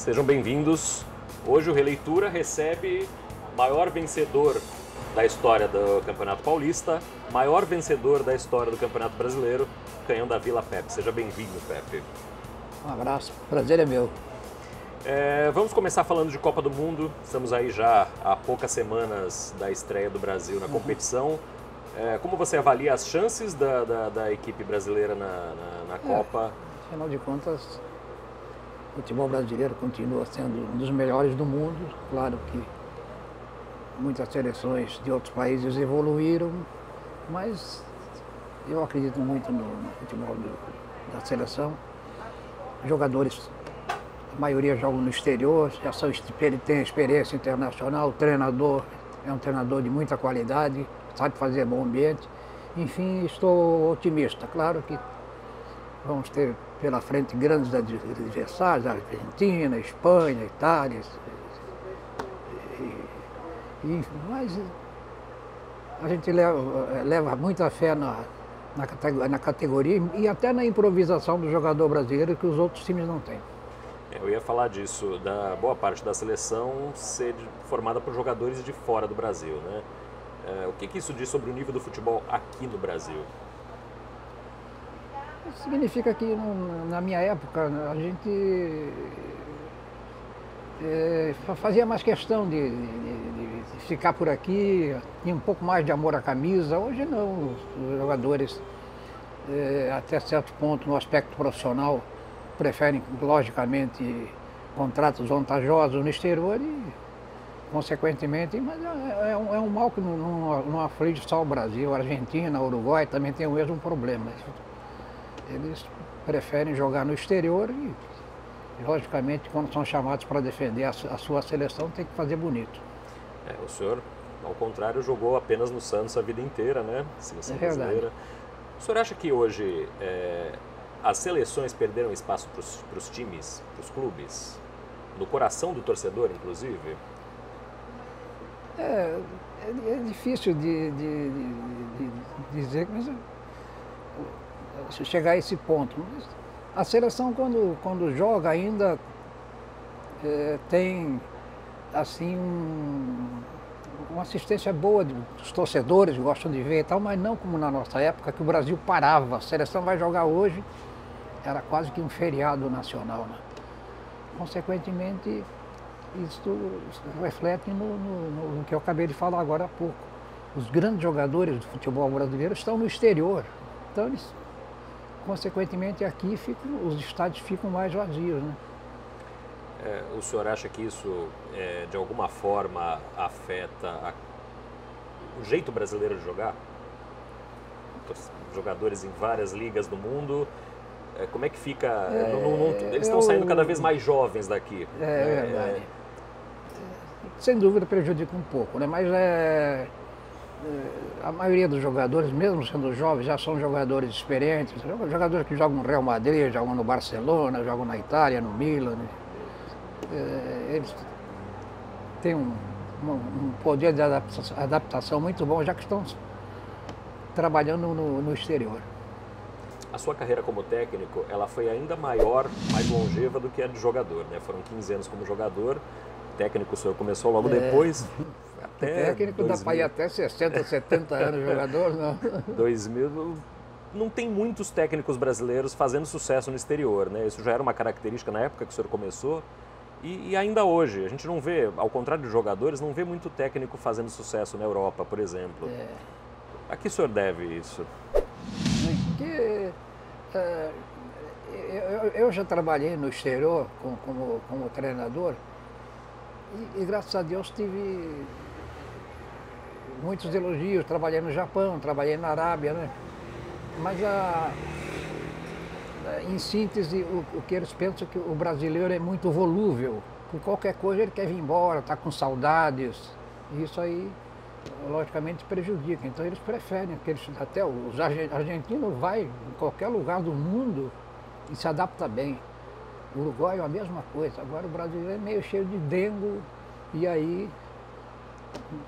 Sejam bem-vindos. Hoje o Releitura recebe o maior vencedor da história do Campeonato Paulista, maior vencedor da história do Campeonato Brasileiro, Canhão da Vila, Pepe. Seja bem-vindo, Pepe. Um abraço, prazer é meu. Vamos começar falando de Copa do Mundo. Estamos aí já há poucas semanas da estreia do Brasil na competição. Como você avalia as chances da equipe brasileira na Copa? Afinal de contas, o futebol brasileiro continua sendo um dos melhores do mundo. Claro que muitas seleções de outros países evoluíram, mas eu acredito muito no futebol da seleção. Jogadores, a maioria jogam no exterior, tem experiência internacional, o treinador é um treinador de muita qualidade, sabe fazer bom ambiente. Enfim, estou otimista. Claro que vamos ter pela frente grandes adversários, Argentina, Espanha, Itália, mas a gente leva muita fé na categoria e até na improvisação do jogador brasileiro que os outros times não têm. Eu ia falar disso, da boa parte da seleção ser formada por jogadores de fora do Brasil, né? O que isso diz sobre o nível do futebol aqui no Brasil? Significa que na minha época a gente fazia mais questão de ficar por aqui, tinha um pouco mais de amor à camisa. Hoje não, os jogadores até certo ponto no aspecto profissional preferem logicamente contratos vantajosos no exterior e consequentemente, mas é um mal que não aflige só o Brasil, a Argentina, o Uruguai também tem o mesmo problema. Eles preferem jogar no exterior e, logicamente, quando são chamados para defender a sua seleção, tem que fazer bonito. O senhor, ao contrário, jogou apenas no Santos a vida inteira, né? Seleção brasileira. O senhor acha que hoje as seleções perderam espaço para os times, para os clubes? No coração do torcedor, inclusive? É difícil de dizer, mas chegar a esse ponto. Mas a seleção, quando joga, ainda tem assim uma assistência boa dos torcedores, gostam de ver e tal, mas não como na nossa época, que o Brasil parava. A seleção vai jogar hoje, era quase que um feriado nacional, né? Consequentemente, isso reflete no que eu acabei de falar agora há pouco. Os grandes jogadores do futebol brasileiro estão no exterior. Então, eles, consequentemente, aqui os estádios ficam mais vazios, né? O senhor acha que isso, de alguma forma, afeta o jeito brasileiro de jogar? Jogadores em várias ligas do mundo, como é que fica? Eles estão saindo cada vez mais jovens daqui. É verdade. Sem dúvida prejudica um pouco, né? Mas a maioria dos jogadores, mesmo sendo jovens, já são jogadores experientes, jogadores que jogam no Real Madrid, jogam no Barcelona, jogam na Itália, no Milan. Eles têm um poder de adaptação muito bom, já que estão trabalhando no exterior. A sua carreira como técnico, ela foi ainda maior, mais longeva do que a de jogador, né? Foram 15 anos como jogador, técnico o senhor começou logo depois, até técnico 2000. Dá para ir até 60, 70 anos jogador, não? 2000, não tem muitos técnicos brasileiros fazendo sucesso no exterior, né? Isso já era uma característica na época que o senhor começou e ainda hoje. A gente não vê, ao contrário de jogadores, não vê muito técnico fazendo sucesso na Europa, por exemplo. A que o senhor deve isso? Porque eu já trabalhei no exterior como treinador e graças a Deus tive muitos elogios. Trabalhei no Japão, trabalhei na Arábia, né? Mas em síntese, o que eles pensam é que o brasileiro é muito volúvel. Por qualquer coisa ele quer vir embora, está com saudades. E isso aí, logicamente, prejudica. Então eles preferem, até os argentinos vai em qualquer lugar do mundo e se adapta bem. O Uruguai é a mesma coisa. Agora o brasileiro é meio cheio de dengo e aí,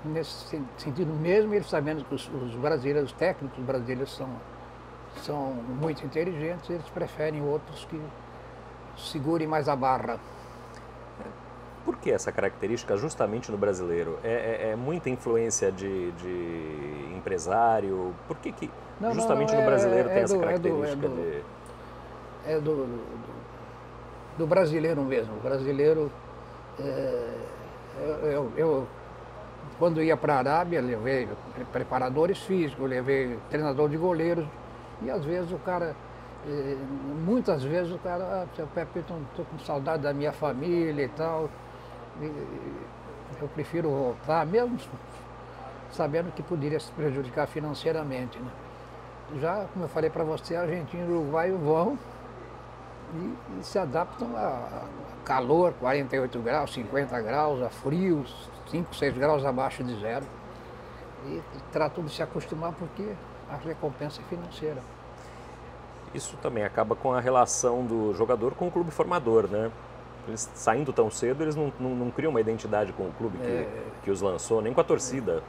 nesse sentido mesmo, eles sabendo que os brasileiros, os técnicos brasileiros são muito inteligentes, eles preferem outros que segurem mais a barra. por que essa característica justamente no brasileiro? É muita influência de empresário? Por que justamente no brasileiro tem essa característica de... É do brasileiro mesmo. O brasileiro, eu quando ia para a Arábia, levei preparadores físicos, levei treinador de goleiros, e às vezes o cara, muitas vezes o cara, seu Pepe, estou com saudade da minha família e tal, eu prefiro voltar, mesmo sabendo que poderia se prejudicar financeiramente, né? Já, como eu falei para você, Argentina e Uruguai vão e se adaptam a calor, 48 graus, 50 graus, a frios, 5, 6 graus abaixo de zero. E tratam de se acostumar porque a recompensa é financeira. Isso também acaba com a relação do jogador com o clube formador, né? Eles saindo tão cedo, eles não criam uma identidade com o clube que os lançou, nem com a torcida,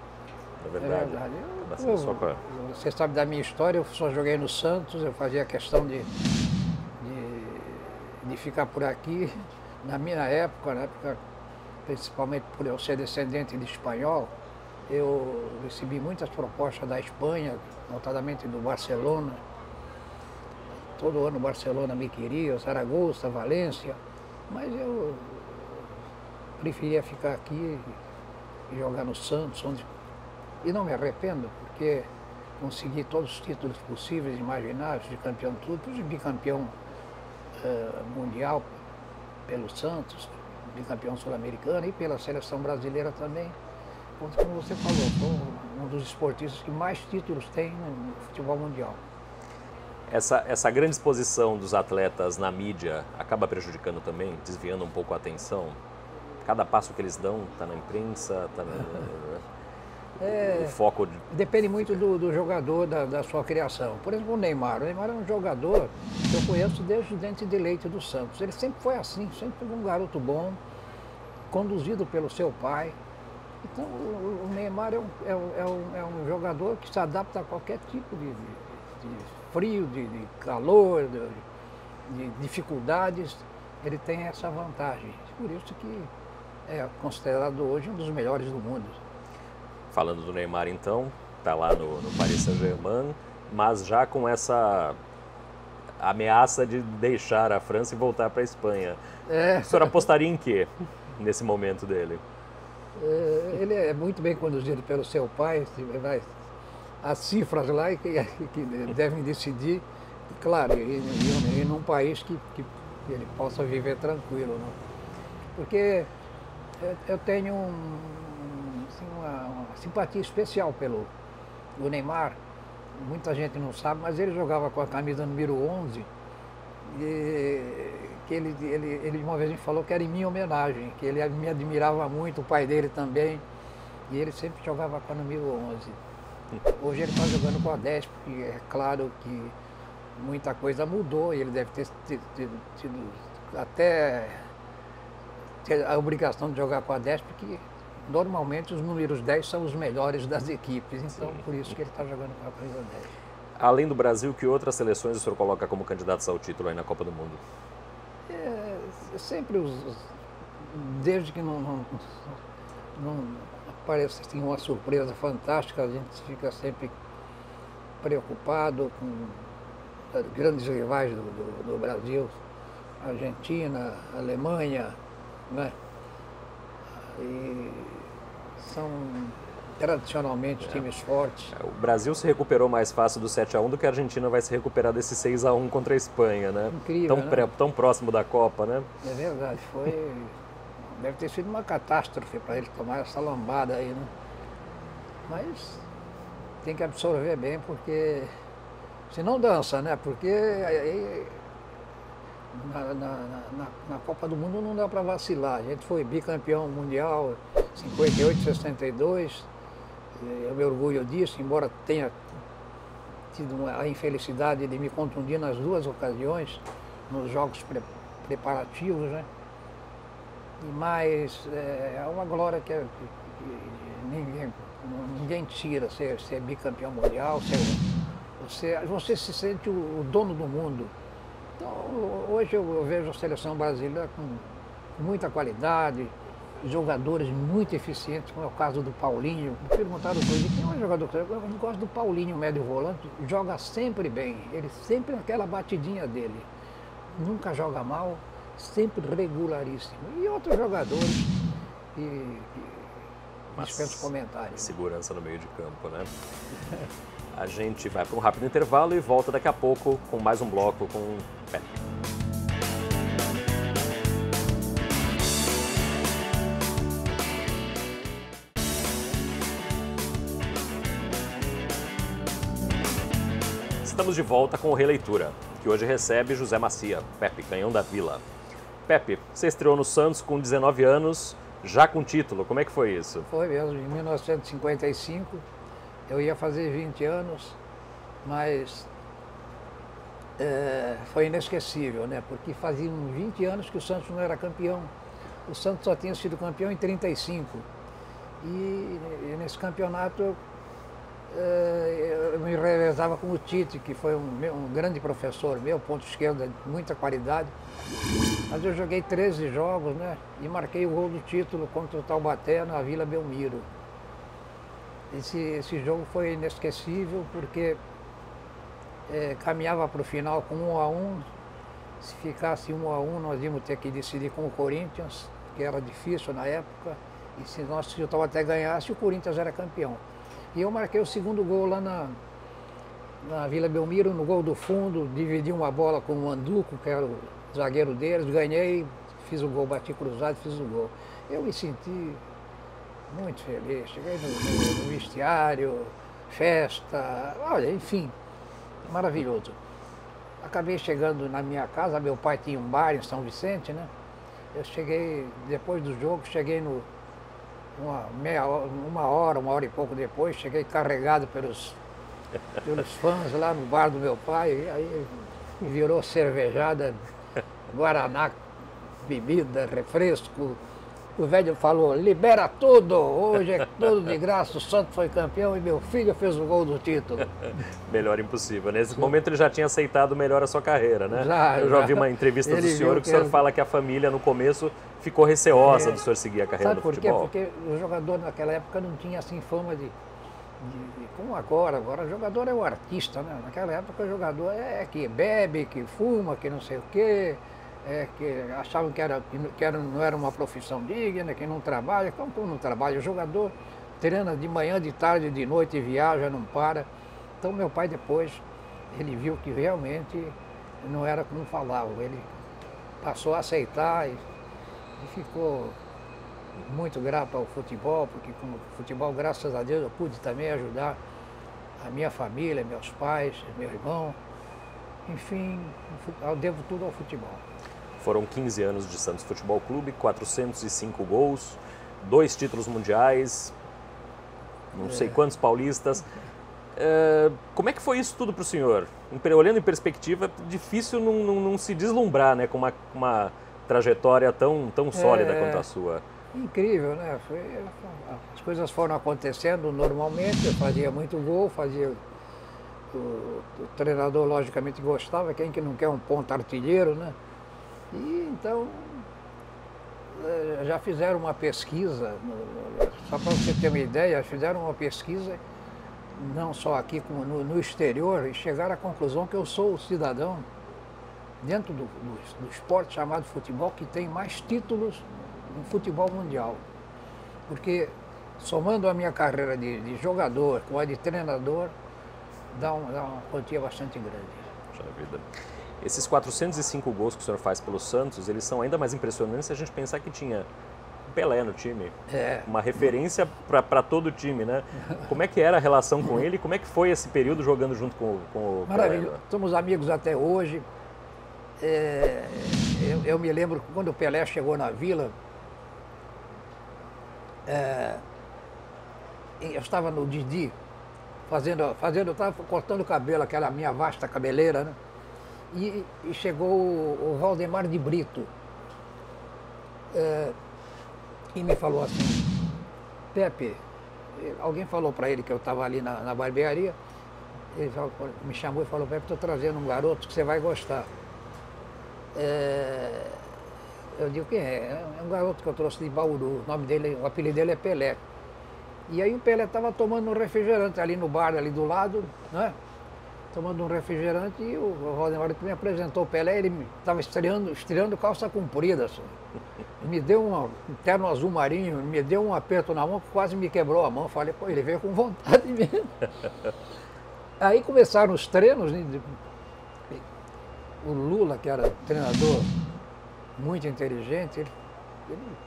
na verdade. É verdade. Você sabe da minha história, eu só joguei no Santos, eu fazia questão de ficar por aqui. Na minha época, principalmente por eu ser descendente de espanhol, eu recebi muitas propostas da Espanha, notadamente do Barcelona. Todo ano o Barcelona me queria, Zaragoza, Valência, mas eu preferia ficar aqui e jogar no Santos, e não me arrependo, porque consegui todos os títulos possíveis e imagináveis, de campeão de tudo, de bicampeão mundial pelo Santos, bicampeão sul-americano e pela seleção brasileira também. Como você falou, sou um dos esportistas que mais títulos tem no futebol mundial. Essa grande exposição dos atletas na mídia acaba prejudicando também, desviando um pouco a atenção? Cada passo que eles dão está na imprensa, está no foco de... Depende muito do jogador, da sua criação. Por exemplo, o Neymar. O Neymar é um jogador que eu conheço desde o dente de leite do Santos. Ele sempre foi assim, sempre foi um garoto bom, conduzido pelo seu pai. Então, o Neymar é um jogador que se adapta a qualquer tipo de frio, de calor, de dificuldades. Ele tem essa vantagem. Por isso que é considerado hoje um dos melhores do mundo. Falando do Neymar, então, está lá no Paris Saint-Germain, mas já com essa ameaça de deixar a França e voltar para a Espanha. O senhor apostaria em quê nesse momento dele? Ele é muito bem conduzido pelo seu pai, as cifras lá que devem decidir, claro, e num país que ele possa viver tranquilo, né? Porque eu tenho uma simpatia especial pelo Neymar. Muita gente não sabe, mas ele jogava com a camisa número 11 e que ele uma vez me falou que era em minha homenagem, que ele me admirava muito, o pai dele também, e ele sempre jogava com a número 11. Hoje ele está jogando com a 10, porque é claro que muita coisa mudou e ele deve ter tido até a obrigação de jogar com a 10, porque normalmente os números 10 são os melhores das equipes, então por isso que ele está jogando com a camisa 10. Além do Brasil, que outras seleções o senhor coloca como candidatos ao título aí na Copa do Mundo? Sempre desde que não aparece assim, uma surpresa fantástica, a gente fica sempre preocupado com grandes rivais do Brasil, Argentina, Alemanha, né? E são tradicionalmente times fortes. O Brasil se recuperou mais fácil do 7-1 do que a Argentina vai se recuperar desse 6-1 contra a Espanha, né? Incrível, tão próximo da Copa, né? É verdade, deve ter sido uma catástrofe para eles tomar essa lambada aí, né? Mas tem que absorver bem, porque senão dança, né? Porque aí, na Copa do Mundo não dá para vacilar. A gente foi bicampeão mundial 58, 62. Eu me orgulho disso, embora tenha tido a infelicidade de me contundir nas duas ocasiões, nos jogos preparativos, né? Mas é uma glória que ninguém tira, ser bicampeão mundial, você se sente o dono do mundo. Então, hoje eu vejo a seleção brasileira com muita qualidade, jogadores muito eficientes, como é o caso do Paulinho. Me perguntaram hoje, quem é o jogador? Eu gosto do Paulinho, médio volante, joga sempre bem, ele sempre naquela batidinha dele. Nunca joga mal, sempre regularíssimo. E outros jogadores que dispenso comentários. Segurança no meio de campo, né? A gente vai para um rápido intervalo e volta daqui a pouco com mais um bloco com o Pepe. Estamos de volta com o Releitura, que hoje recebe José Macia, Pepe, canhão da Vila. Pepe, você estreou no Santos com 19 anos, já com título, como é que foi isso? Foi mesmo, em 1955, eu ia fazer 20 anos, mas foi inesquecível, né? Porque faziam 20 anos que o Santos não era campeão. O Santos só tinha sido campeão em 35. E nesse campeonato eu me revezava com o Tite, que foi um grande professor meu, ponto esquerdo de muita qualidade. Mas eu joguei 13 jogos, né? E marquei o gol do título contra o Taubaté na Vila Belmiro. Esse jogo foi inesquecível porque caminhava para o final com 1-1. Se ficasse 1-1, nós íamos ter que decidir com o Corinthians, que era difícil na época. E se o Taubaté ganhasse, o Corinthians era campeão. E eu marquei o segundo gol lá na Vila Belmiro, no gol do fundo, dividi uma bola com o Manduco, que era o zagueiro deles, ganhei, fiz o gol, bati cruzado, fiz o gol. Eu me senti muito feliz, cheguei no vestiário, festa, olha, enfim, maravilhoso. Acabei chegando na minha casa, meu pai tinha um bar em São Vicente, né? Eu cheguei, depois do jogo, cheguei uma hora e pouco depois, cheguei carregado pelos fãs lá no bar do meu pai, e aí virou cervejada, guaraná, bebida, refresco. O velho falou, libera tudo, hoje é tudo de graça, o Santos foi campeão e meu filho fez o gol do título. Melhor impossível. Nesse momento ele já tinha aceitado melhor a sua carreira, né? Eu já ouvi uma entrevista do senhor que o senhor fala que a família no começo ficou receosa do senhor seguir a carreira do futebol. Sabe por quê? Porque o jogador naquela época não tinha assim fama como agora o jogador é o artista, né? Naquela época o jogador é que bebe, que fuma, que não sei o quê. Que achavam que não era uma profissão digna, que não trabalha. Como não trabalha? O jogador treina de manhã, de tarde, de noite, viaja, não para. Então meu pai depois, ele viu que realmente não era como falavam. Ele passou a aceitar e ficou muito grato ao futebol, porque com o futebol, graças a Deus, eu pude também ajudar a minha família, meus pais, meu irmão. Enfim, eu devo tudo ao futebol. Foram 15 anos de Santos Futebol Clube, 405 gols, 2 títulos mundiais, não sei quantos paulistas. Como é que foi isso tudo para o senhor? Olhando em perspectiva, difícil não se deslumbrar, né, com uma trajetória tão sólida quanto a sua. Incrível, né? As coisas foram acontecendo normalmente, eu fazia muito gol, o treinador logicamente gostava, quem que não quer um ponta artilheiro, né? E então já fizeram uma pesquisa, só para você ter uma ideia, fizeram uma pesquisa não só aqui como no exterior e chegaram à conclusão que eu sou o cidadão dentro do esporte chamado futebol que tem mais títulos no futebol mundial. Porque somando a minha carreira de jogador com a de treinador, dá uma quantia bastante grande. Puxa vida. Esses 405 gols que o senhor faz pelo Santos, eles são ainda mais impressionantes se a gente pensar que tinha Pelé no time. Uma referência para todo o time, né? Como é que era a relação com ele? Como é que foi esse período jogando junto com o Maravilha. Pelé? Somos amigos até hoje. Eu me lembro que quando o Pelé chegou na Vila, eu estava no Didi, eu estava cortando o cabelo, aquela minha vasta cabeleira, né? E chegou o Valdemar de Brito e me falou assim, Pepe, alguém falou para ele que eu estava ali na barbearia, ele me chamou e falou, Pepe, estou trazendo um garoto que você vai gostar. Eu digo, quem é? É um garoto que eu trouxe de Bauru, o apelido dele é Pelé. E aí o Pelé estava tomando um refrigerante ali no bar, ali do lado, né? Tomando um refrigerante e o Valdemar que me apresentou o Pelé, ele estava estreando calça comprida. Assim. Me deu um terno azul marinho, me deu um aperto na mão que quase me quebrou a mão. Falei, pô, ele veio com vontade mesmo. Aí começaram os treinos, né? O Lula, que era treinador muito inteligente, ele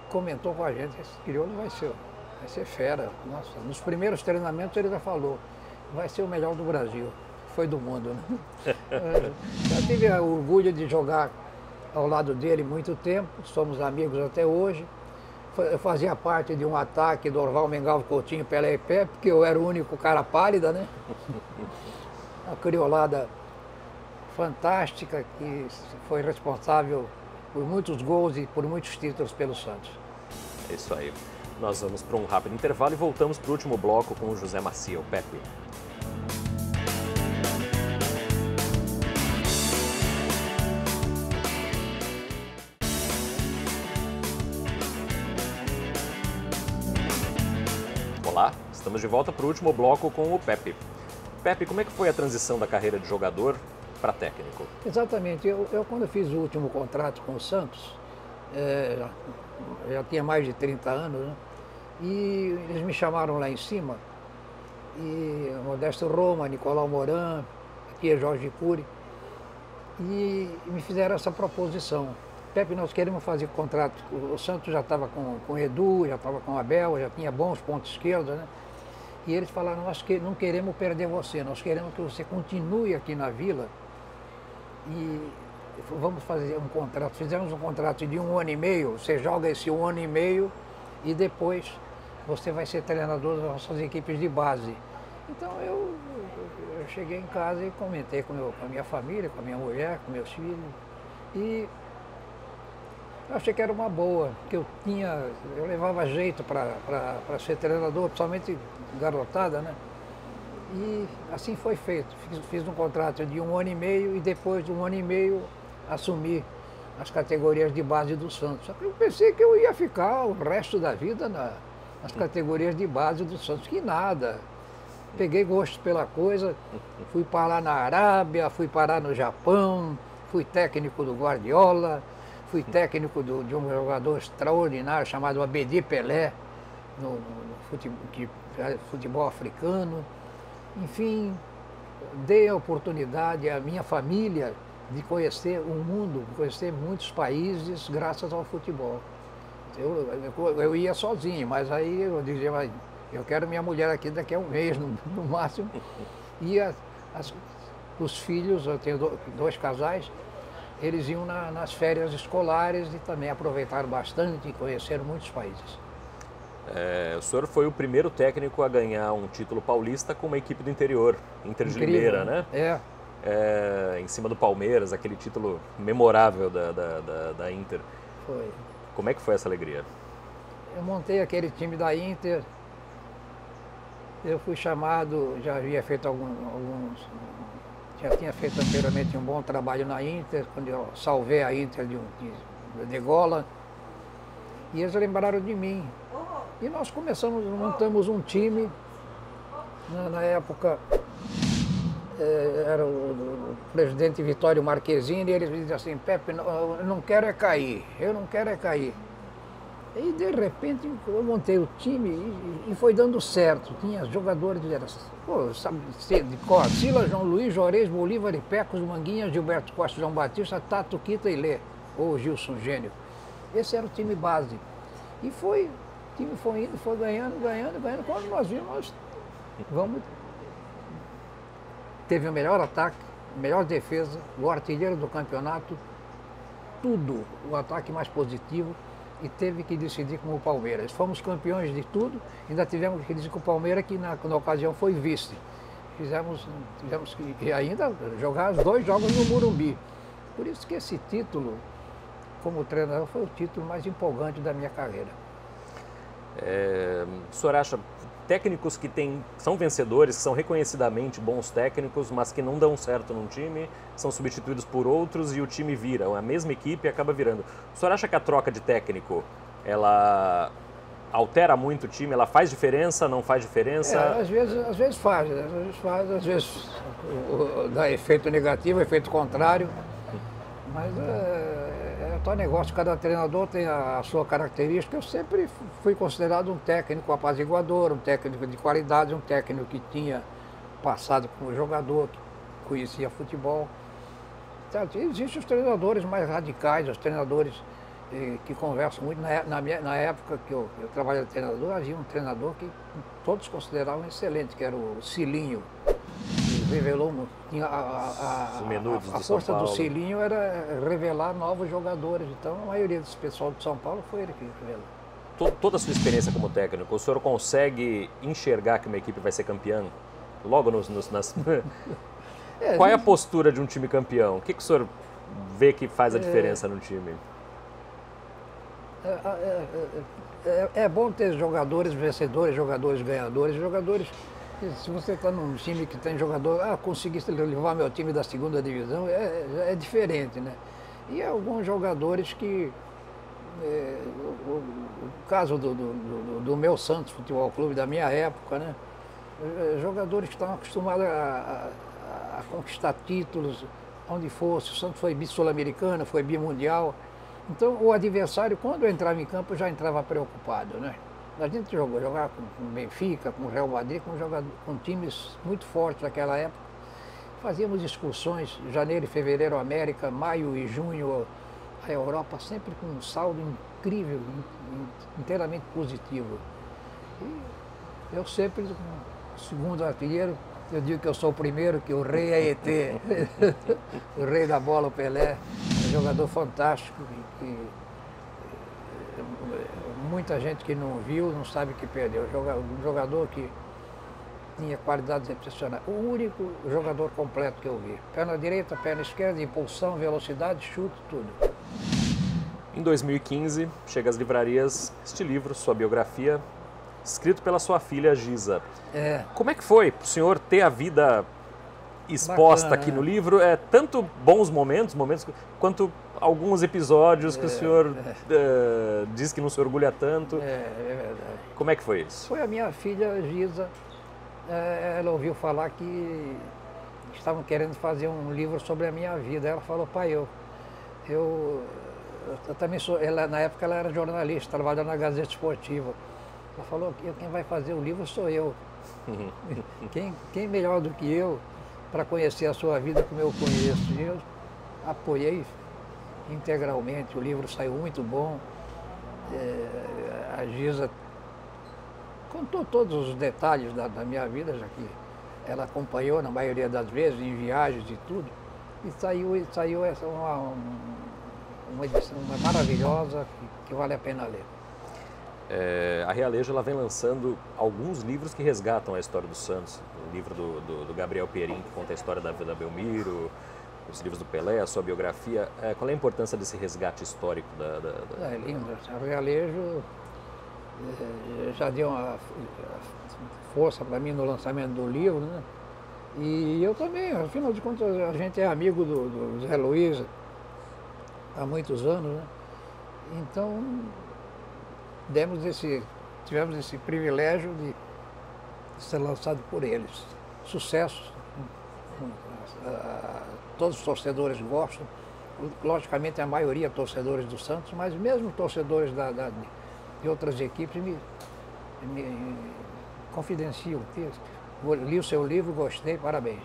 comentou com a gente, esse crioulo vai ser fera. Nossa, nos primeiros treinamentos ele já falou, vai ser o melhor do Brasil. Foi do mundo, né? Eu tive o orgulho de jogar ao lado dele muito tempo, somos amigos até hoje. Eu fazia parte de um ataque do Orval, Mengalvo, Coutinho, Pelé e Pé, porque eu era o único cara pálida, né? A criolada fantástica que foi responsável por muitos gols e por muitos títulos pelo Santos. É isso aí. Nós vamos para um rápido intervalo e voltamos para o último bloco com o José Macia, o Pepe. Olá, estamos de volta para o último bloco com o Pepe. Pepe, como é que foi a transição da carreira de jogador para técnico? Exatamente. Eu quando fiz o último contrato com o Santos, já tinha mais de 30 anos, né? E eles me chamaram lá em cima, e Modesto Roma, Nicolau Moran, Pierre Jorge Cury, e me fizeram essa proposição. Pepe, nós queremos fazer contrato. O Santos já estava com o Edu, já estava com o Abel, já tinha bons pontos esquerdos, né? E eles falaram, nós não queremos perder você, nós queremos que você continue aqui na Vila e vamos fazer um contrato. Fizemos um contrato de 1 ano e meio, você joga esse 1 ano e meio e depois você vai ser treinador das nossas equipes de base. Então eu cheguei em casa e comentei com a minha família, com a minha mulher, com meus filhos, e eu achei que era uma boa, que eu levava jeito para ser treinador, principalmente garotada, né? E assim foi feito. Fiz um contrato de 1 ano e meio e depois de 1 ano e meio assumi as categorias de base do Santos. Só que eu pensei que eu ia ficar o resto da vida nas categorias de base do Santos, que nada. Peguei gosto pela coisa, fui parar na Arábia, fui parar no Japão, fui técnico do Guardiola, fui técnico de um jogador extraordinário chamado Abedi Pelé, no futebol africano. Enfim, dei a oportunidade à minha família de conhecer o mundo, conhecer muitos países graças ao futebol. Eu ia sozinho, mas aí eu dizia, eu quero minha mulher aqui daqui a um mês, no máximo. E os filhos, eu tenho 2 casais, eles iam nas férias escolares e também aproveitaram bastante e conheceram muitos países. O senhor foi o primeiro técnico a ganhar um título paulista com uma equipe do interior, Inter de Limeira, né? Em cima do Palmeiras, aquele título memorável da Inter. Foi. Como é que foi essa alegria? Eu montei aquele time da Inter, eu fui chamado, já havia feito já tinha feito anteriormente um bom trabalho na Inter, quando eu salvei a Inter de Gola, e eles lembraram de mim. E nós montamos um time, na época era o presidente Vitório Marquezine, e ele dizia assim, Pepe, eu não quero é cair, eu não quero é cair. E de repente eu montei o time e foi dando certo. Tinha jogadores de cor, Silas, João Luiz, Juarez, Bolívar e Pecos, Manguinha, Gilberto Costa, João Batista, Tato, Quita e Lê, ou Gilson Gênio. Esse era o time base. E o time foi indo, foi ganhando. Quando nós vimos, teve o melhor ataque, a melhor defesa, o artilheiro do campeonato, tudo, o ataque mais positivo. E teve que decidir com o Palmeiras. Fomos campeões de tudo, ainda tivemos que decidir com o Palmeiras, que na ocasião foi vice. Tivemos que ainda jogar os 2 jogos no Morumbi. Por isso que esse título, como treinador, foi o título mais empolgante da minha carreira. O senhor acha, técnicos que são vencedores, que são reconhecidamente bons técnicos, mas que não dão certo num time, são substituídos por outros e o time vira, a mesma equipe acaba virando. O senhor acha que a troca de técnico, ela altera muito o time, ela faz diferença, não faz diferença? Às vezes faz, né? Às vezes dá efeito negativo, efeito contrário, mas é tal negócio, cada treinador tem a sua característica. Eu sempre fui considerado um técnico apaziguador, um técnico de qualidade, um técnico que tinha passado como jogador, que conhecia futebol. Existem os treinadores mais radicais, os treinadores que conversam muito. Na época que eu trabalhava de treinador, havia um treinador que todos consideravam excelente, que era o Cilinho. Revelou, tinha a força do Cilinho era revelar novos jogadores. Então a maioria desse pessoal de São Paulo foi ele que revelou. Toda a sua experiência como técnico, o senhor consegue enxergar que uma equipe vai ser campeã? Logo nas... Qual é a postura de um time campeão? O que o senhor vê que faz a diferença no time? É bom ter jogadores vencedores, jogadores ganhadores, jogadores... Se você está num time que tem jogador, consegui levar meu time da segunda divisão, é diferente, né? E alguns jogadores que... o caso do meu Santos Futebol Clube, da minha época, né? Jogadores que estavam acostumados a conquistar títulos, onde fosse. O Santos foi bi-sul-americano, foi bi-mundial. Então, o adversário, quando eu entrava em campo, já entrava preocupado, né? A gente jogava com Benfica, com Real Madrid, com times muito fortes naquela época. Fazíamos excursões, janeiro e fevereiro América, maio e junho a Europa, sempre com um saldo incrível, inteiramente positivo. E eu sempre, segundo artilheiro, eu digo que eu sou o primeiro, que o rei é ET, o rei da bola, o Pelé, um jogador fantástico, muita gente que não viu, não sabe que perdeu. Um jogador que tinha qualidades excepcionais. O único jogador completo que eu vi. Perna direita, perna esquerda, impulsão, velocidade, chute, tudo. Em 2015, chega às livrarias este livro, sua biografia, escrito pela sua filha Giza. Como é que foi para o senhor ter a vida exposta bacana, aqui no livro? Tanto bons momentos, quanto alguns episódios que o senhor diz que não se orgulha tanto. É verdade. Como é que foi isso? Foi a minha filha Giza. Ela ouviu falar que estavam querendo fazer um livro sobre a minha vida. Ela falou: pai, eu também sou... na época ela era jornalista, trabalhava na Gazeta Esportiva. Ela falou: quem vai fazer o livro sou eu. Quem melhor do que eu para conhecer a sua vida como eu conheço? E eu apoiei integralmente. O livro saiu muito bom. A Giza contou todos os detalhes da minha vida, já que ela acompanhou na maioria das vezes, em viagens e tudo. E saiu essa uma edição maravilhosa que vale a pena ler. A Realejo ela vem lançando alguns livros que resgatam a história do Santos. O livro do Gabriel Pierin, que conta a história da vida Belmiro, os livros do Pelé, a sua biografia. Qual é a importância desse resgate histórico É lindo. A Realejo já deu uma força para mim no lançamento do livro, né? E eu também, afinal de contas, a gente é amigo do Zé Luiz há muitos anos, né? Então, tivemos esse privilégio de ser lançado por eles. Sucesso, todos os torcedores gostam, logicamente a maioria torcedores do Santos, mas mesmo torcedores de outras equipes me confidenciam. Li o seu livro, gostei, parabéns.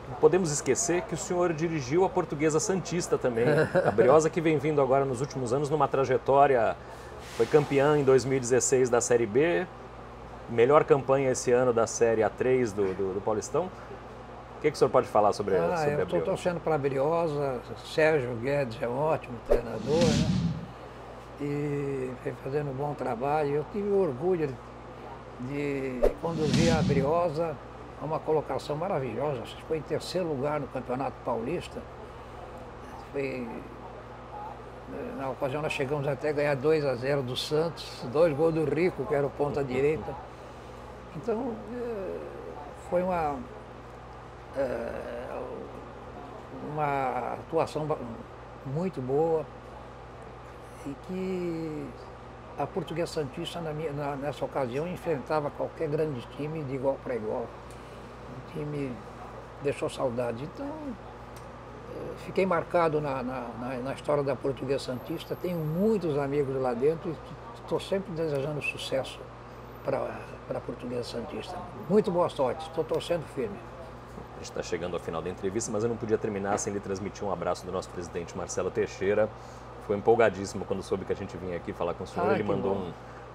Não podemos esquecer que o senhor dirigiu a Portuguesa Santista também, a Briosa, que vem vindo agora nos últimos anos numa trajetória. Foi campeã em 2016 da Série B, melhor campanha esse ano da Série A3 do Paulistão. O que o senhor pode falar sobre a Briosa? Eu estou torcendo para a Briosa. Sérgio Guedes é um ótimo treinador, né? E vem fazendo um bom trabalho. Eu tive o orgulho de conduzir a Briosa a uma colocação maravilhosa. Foi em terceiro lugar no Campeonato Paulista. Na ocasião nós chegamos até a ganhar 2-0 do Santos, 2 gols do Rico, que era o ponta-direita. Então, foi uma atuação muito boa e que a Portuguesa Santista, nessa ocasião, enfrentava qualquer grande time de igual para igual. O time deixou saudade. Então, fiquei marcado na história da Portuguesa Santista, tenho muitos amigos lá dentro e estou sempre desejando sucesso para a Portuguesa Santista. Muito boa sorte, estou torcendo firme. A gente está chegando ao final da entrevista, mas eu não podia terminar sem lhe transmitir um abraço do nosso presidente Marcelo Teixeira. Foi empolgadíssimo quando soube que a gente vinha aqui falar com o senhor. Ele mandou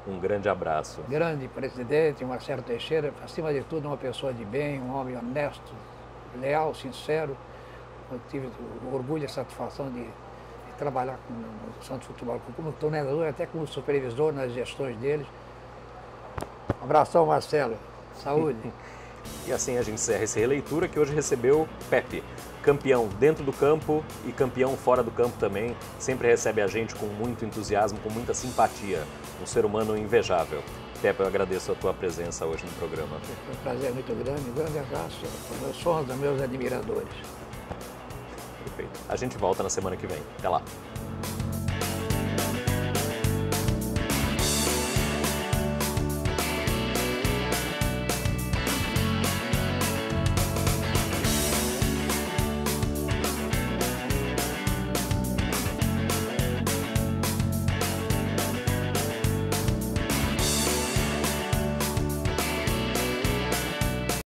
um grande abraço. Grande presidente Marcelo Teixeira, acima de tudo uma pessoa de bem, um homem honesto, leal, sincero. Eu tive o orgulho e a satisfação de trabalhar com o Santos Futebol Clube como treinador, até como supervisor nas gestões deles. Um abração, Marcelo. Saúde. E assim a gente encerra essa releitura, que hoje recebeu Pepe, campeão dentro do campo e campeão fora do campo também. Sempre recebe a gente com muito entusiasmo, com muita simpatia. Um ser humano invejável. Pepe, eu agradeço a tua presença hoje no programa. Foi um prazer muito grande, um grande abraço aos meus fãs, aos meus admiradores. Perfeito. A gente volta na semana que vem. Até lá.